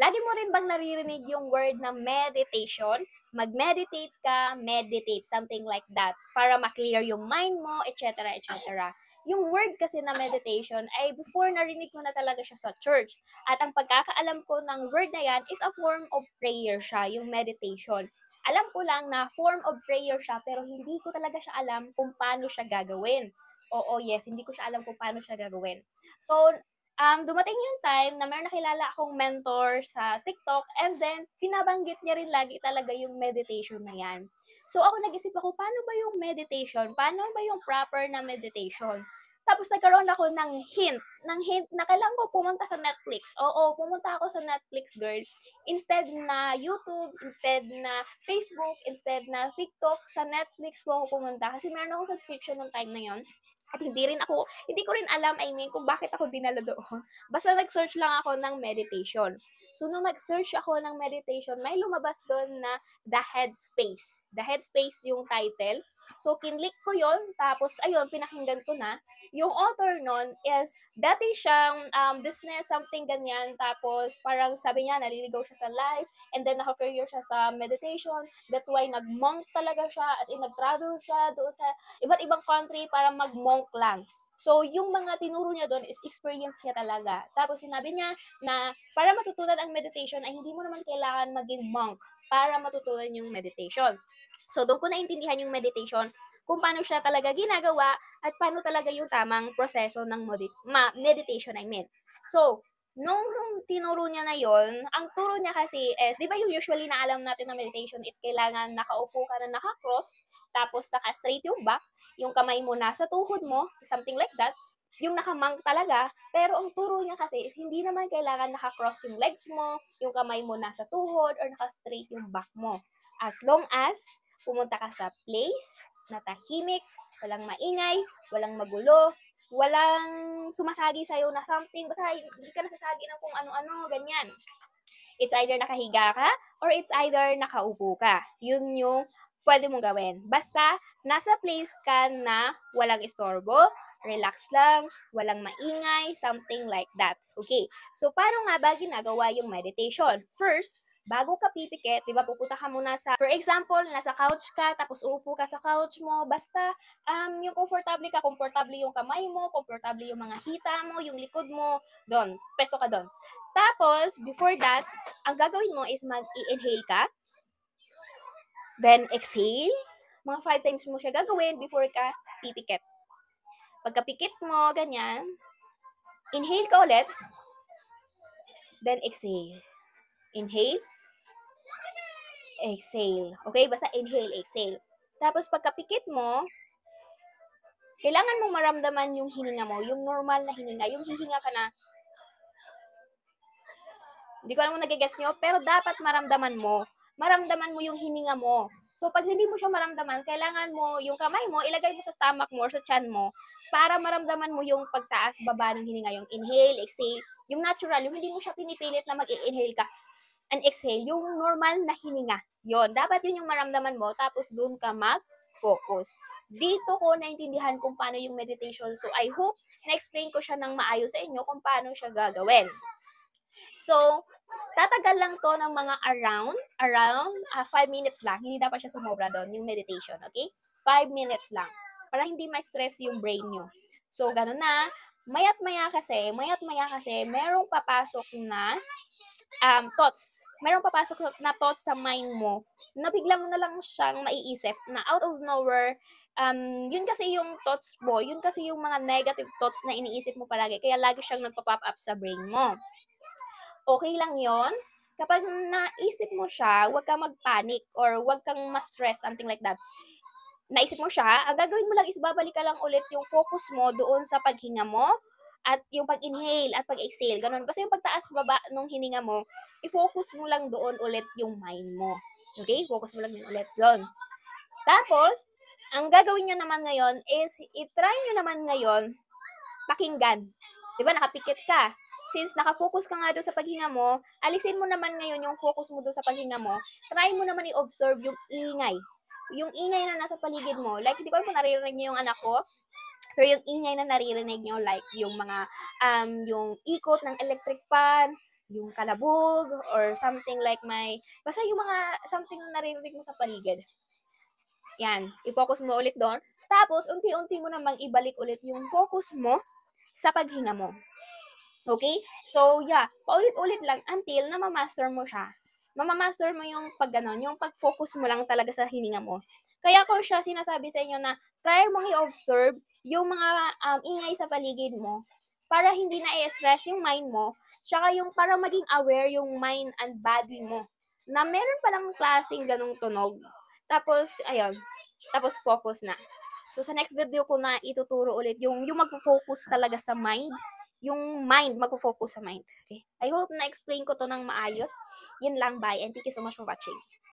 Lagi mo rin bang naririnig yung word na meditation? Mag-meditate ka, meditate, something like that, para ma-clear yung mind mo, etc., etc. Yung word kasi na meditation ay before narinig ko na talaga siya sa church. At ang pagkakaalam ko ng word na yan is a form of prayer siya, yung meditation. Alam ko lang na form of prayer siya, pero hindi ko talaga siya alam kung paano siya gagawin. Oo, yes, hindi ko siya alam kung paano siya gagawin. So, dumating yung time na may nakilala akong mentor sa TikTok, and then pinabanggit niya rin lagi talaga yung meditation na yan. So ako nag-isip ako, paano ba yung meditation? Paano ba yung proper na meditation? Tapos nagkaroon ako ng hint na kailangan ko pumunta sa Netflix. Oo, pumunta ako sa Netflix, girl. Instead na YouTube, instead na Facebook, instead na TikTok, sa Netflix po ako pumunta. Kasi meron akong subscription ng time na yon. At hindi ko rin alam, I mean, kung bakit ako dinala doon. Basta nag-search lang ako ng meditation. So, nung nag-search ako ng meditation, may lumabas doon na The Headspace. The Headspace yung title. So, kinlik ko yon, tapos, ayun, pinakinggan ko na. Yung author nun is, dati siyang business, something ganyan, tapos parang sabi niya, naliligaw siya sa life, and then naka-career siya sa meditation. That's why nag-monk talaga siya, as in, nag-travel siya doon sa iba't ibang country para mag-monk lang. So, yung mga tinuro niya doon is experience niya talaga. Tapos, sinabi niya na para matutunan ang meditation ay hindi mo naman kailangan maging monk para matutunan yung meditation. So, doon ko naintindihan yung meditation, kung paano siya talaga ginagawa at paano talaga yung tamang proseso ng meditation, I mean. So, nung tinuro niya na yon, ang turo niya kasi is, di ba yung usually na alam natin na meditation is kailangan nakaupo ka na naka-cross, tapos naka-straight yung back, yung kamay mo nasa tuhod mo, something like that, yung naka-monk talaga, pero ang turo niya kasi is hindi naman kailangan naka-cross yung legs mo, yung kamay mo nasa tuhod, or naka-straight yung back mo. As long as pumunta ka sa place na tahimik, walang maingay, walang magulo, walang sumasagi sa'yo na something, basta hindi ka nasasagi ng kung ano-ano, ganyan. It's either nakahiga ka, or it's either nakaupo ka. Yun yung pwede mong gawin. Basta, nasa place ka na walang istorbo, relax lang, walang maingay, something like that. Okay, so paano nga ba ginagawa yung meditation? First, bago ka pipikit, di ba, pupunta ka muna sa, for example, nasa couch ka, tapos uupo ka sa couch mo, basta, yung komportable yung kamay mo, komportable yung mga hita mo, yung likod mo, doon, pesto ka doon. Tapos, before that, ang gagawin mo is mag-i-inhale ka, then exhale, mga 5 times mo siya gagawin before ka pipikit. Pagkapikit mo, ganyan, inhale ka ulit, then exhale. Inhale, exhale. Okay, basta inhale, exhale. Tapos pagkapikit mo, kailangan mong maramdaman yung hininga mo, yung normal na hininga, yung hihinga ka na, hindi ko alam kung nagigets nyo, pero dapat maramdaman mo yung hininga mo. So, pag hindi mo siya maramdaman, kailangan mo, yung kamay mo, ilagay mo sa stomach mo or sa chan mo, para maramdaman mo yung pagtaas, baba ng hininga, yung inhale, exhale, yung natural, yung hindi mo siya pinipilit na mag-inhale ka, and exhale, yung normal na hininga. Yon, dapat yun yung maramdaman mo, tapos dun ka mag-focus. Dito ko naintindihan kung paano yung meditation. So, I hope na-explain ko siya ng maayos sa inyo kung paano siya gagawin. So, tatagal lang to ng mga around 5 minutes lang. Hindi dapat siya sumobra doon, yung meditation, okay? 5 minutes lang. Para hindi ma-stress yung brain nyo. So, ganun na. Mayat-maya kasi, merong papasok na thoughts. Merong papasok na thoughts sa mind mo na bigla mo na lang siyang maiisip na out of nowhere, yun kasi yung thoughts mo, yun kasi yung mga negative thoughts na iniisip mo palagi, kaya lagi siyang nagpa-pop up sa brain mo. Okay lang yon. Kapag naisip mo siya, huwag kang mag-panic or huwag kang ma-stress, something like that. Naisip mo siya, ang gagawin mo lang is babalik ka lang ulit yung focus mo doon sa paghinga mo at yung pag-inhale at pag-exhale. Ganun. Basta yung pagtaas baba nung hininga mo, i-focus mo lang doon ulit yung mind mo. Okay? Focus mo lang yun ulit doon. Tapos, ang gagawin nyo naman ngayon is, i-try nyo naman ngayon pakinggan. Diba, nakapikit ka. Since nakafocus ka nga doon sa paghinga mo, alisin mo naman ngayon yung focus mo doon sa paghinga mo. Try mo naman i-observe yung ingay. Yung ingay na nasa paligid mo. Like, hindi ko alam kung naririnig niyo yung anak ko, pero yung ingay na naririnig nyo, like yung mga, yung ikot ng electric fan, yung kalabog or something like basta yung mga something na naririnig mo sa paligid. Yan, i-focus mo ulit doon. Tapos, unti-unti mo namang ibalik ulit yung focus mo sa paghinga mo. Okay? So, yeah, paulit-ulit lang until na ma-master mo siya. Mamamaster mo yung yung pag-focus mo lang talaga sa hininga mo. Kaya ko siya sinasabi sa inyo na try mong i-observe yung mga ingay sa paligid mo para hindi na i-stress yung mind mo, tsaka yung para maging aware yung mind and body mo na meron palang klaseng ganong tunog. Tapos, ayun, tapos focus na. So, sa next video ko na ituturo ulit yung magfo-focus talaga sa mind, yung mind, magfo-focus sa mind. Okay? I hope na-explain ko to ng maayos. Yun lang, bye, and thank you so much for watching.